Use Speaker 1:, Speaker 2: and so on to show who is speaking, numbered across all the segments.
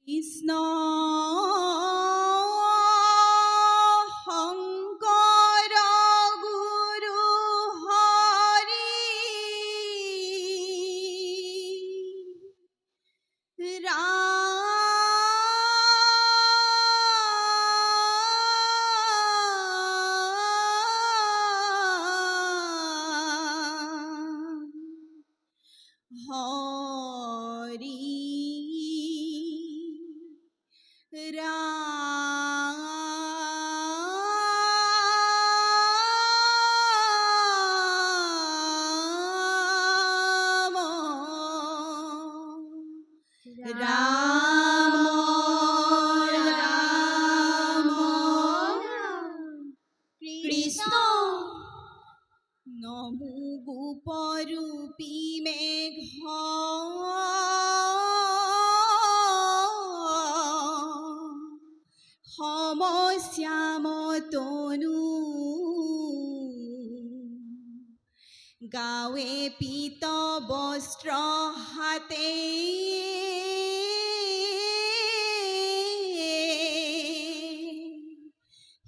Speaker 1: কৃষ্ণ শংকৰ গুৰু হৰি হৰি রাম রাম রাম কৃষ্ণ নমো গোপরূপী মেঘ সমশ্যাম তনু গাৱে পীত বস্ত্ৰ হাতে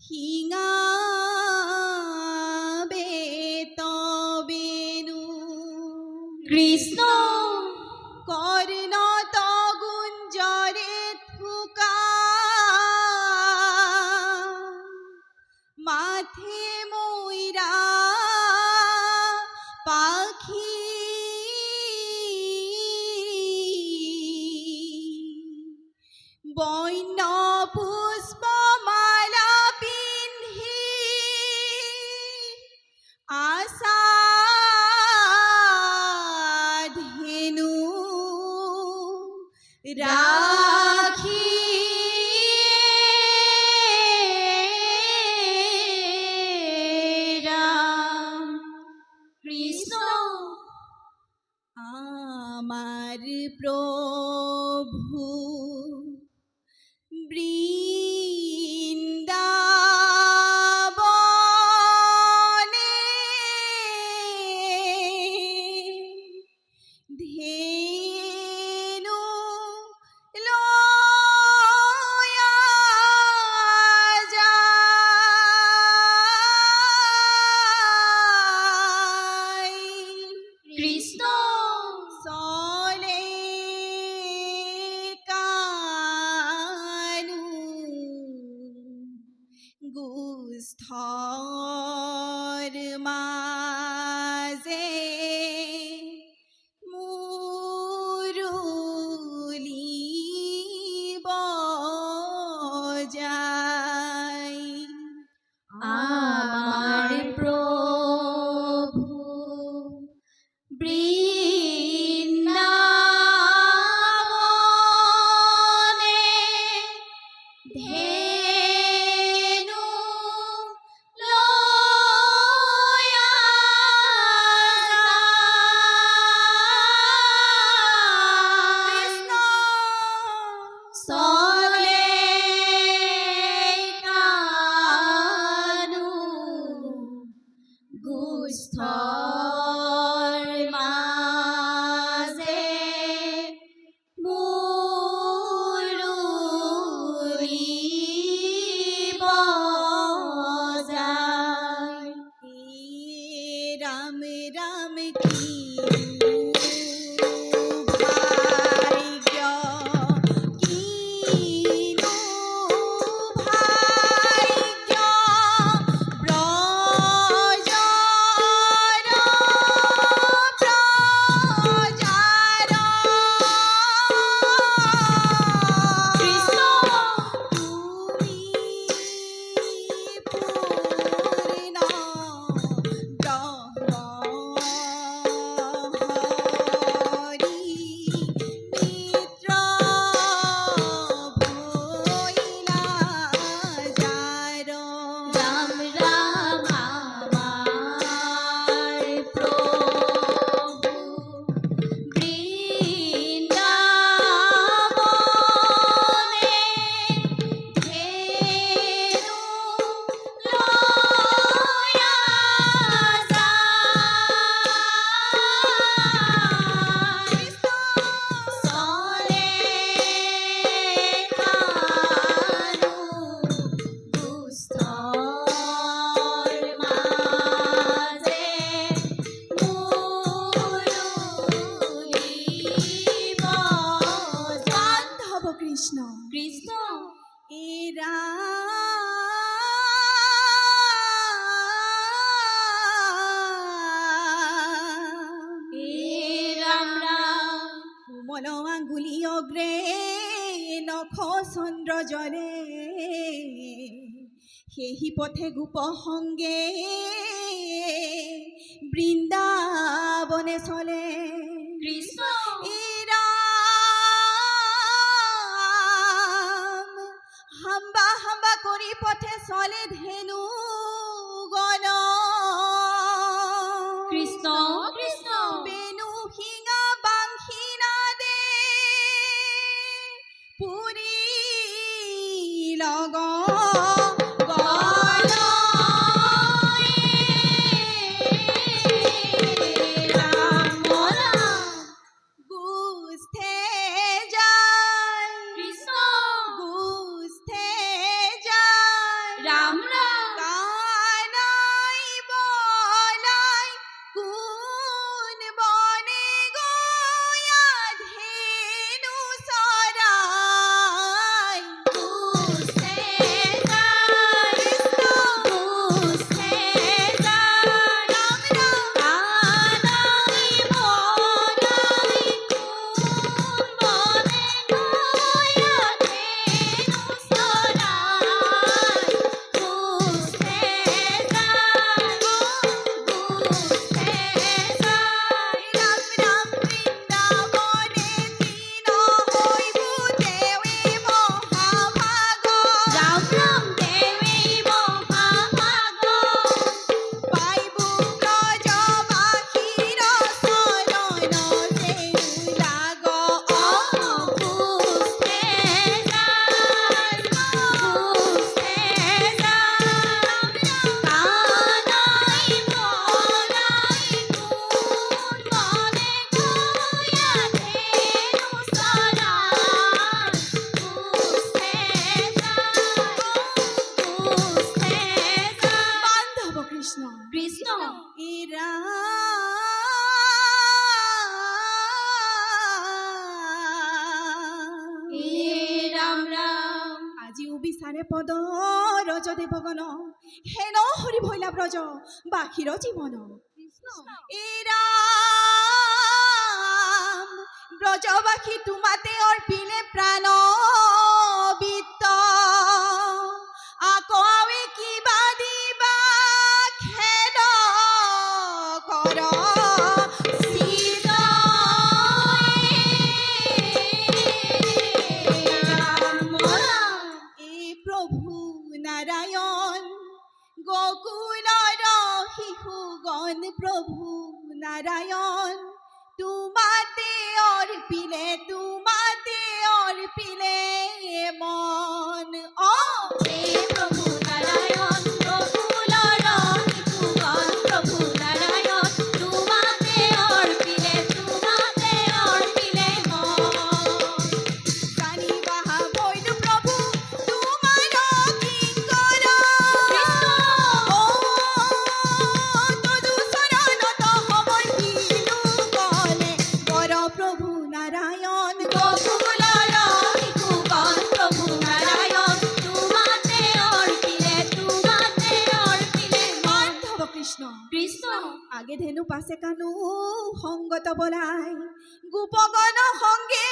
Speaker 1: শিঙা বেতবেনু কৃষ্ণ কর্ণত গুঞ্জরে থুকা মাথে ময়ূরা পাখি বন্য পুষ্পমালা পিন্ধি আশা ধেনু রাখি রাম কৃষ্ণ আমার প্রভু বৃন্দাবনে ধেনু লয়া যায় কৃষ্ণ চলে কানু গুস্থর মাঝে মুরলী বজায় আমার প্রভু বৃন্দাবনে ধেনু লয়া কৃষ্ণ চলে কানু গুস্থর মাঝে মুরলী বজায় রাম রাম কি ভাগ্য কি
Speaker 2: বান্ধব কৃষ্ণ
Speaker 1: কৃষ্ণ
Speaker 2: এরা
Speaker 1: হে রাম রাম
Speaker 2: কোমল আঙ্গুলি অগ্রে নখ চন্দ্র জলে সেই পথে গোপ সঙ্গে বৃন্দাবনে চলে
Speaker 1: কৃষ্ণ
Speaker 2: রাম হাম্বা হাম্বা কৰি পথে চলে ধেনু গণ
Speaker 1: কৃষ্ণ কৃষ্ণ
Speaker 2: বেনু শিঙা বাংশী নাদে পুৰী লগ
Speaker 1: রাম রাম
Speaker 2: কানাই বলাই কোন বনে গয়া ধেনু চৰাই
Speaker 1: বুঝতে যাই বুঝতে যাই
Speaker 2: রাম রাম
Speaker 1: কানাই বলাই কোন বনে গয়া ধেনু চৰাই বুঝতে যাই বুঝতে যাই
Speaker 2: রাম রাম বৃন্দাবনে দীন হইবু দেৱে মহাভাগ
Speaker 1: রাম রাম দেবী মহাভাগ
Speaker 2: পাইবু ব্রজবাসীর শরণ সেনু লাগ
Speaker 1: বুঝতে যাই বুঝতে যাই কানাই বলাই কোন বনে গয়া ধেনু চৰাই বুঝতে যাই
Speaker 2: বান্ধব কৃষ্ণ
Speaker 1: কৃষ্ণ
Speaker 2: এরা
Speaker 1: হে রাম রাম
Speaker 2: আজি উবিচাৰে পদ ৰজ দেৱগণ হেন হৰি ভৈলা ব্ৰজ বাহিৰ জীৱন এৰাম ব্ৰজবাসী তোমাতে অৰ্পিলে প্ৰাণ বিত্ত আকৌ আৱে কিবা দিবা খেদ কৰ এ প্ৰভু নাৰায়ণ গকুলৰ শিশুগণ প্ৰভু নাৰায়ণ তোমাতে অৰ্পিলে মন
Speaker 1: প্রভু নারায়ণ প্রফুল্লর শিশুগণ প্রভু নারায়ণ তোমাতে অর্পিলে মন
Speaker 2: জানিবা বৈদু প্ৰভু তোমাৰ কিংকৰ তদু চৰণত সমৰ্পিলো গলে বৰ প্ৰভু নাৰায়ণ
Speaker 1: প্রফুল্লর শিশুগণ প্রভু নারায়ণ তোমাতে অর্পিলে মন
Speaker 2: বান্ধব কৃষ্ণ
Speaker 1: কৃষ্ণ
Speaker 2: আগে ধেনু পাছে কানু সংগত বলাই গোপগণ সঙ্গে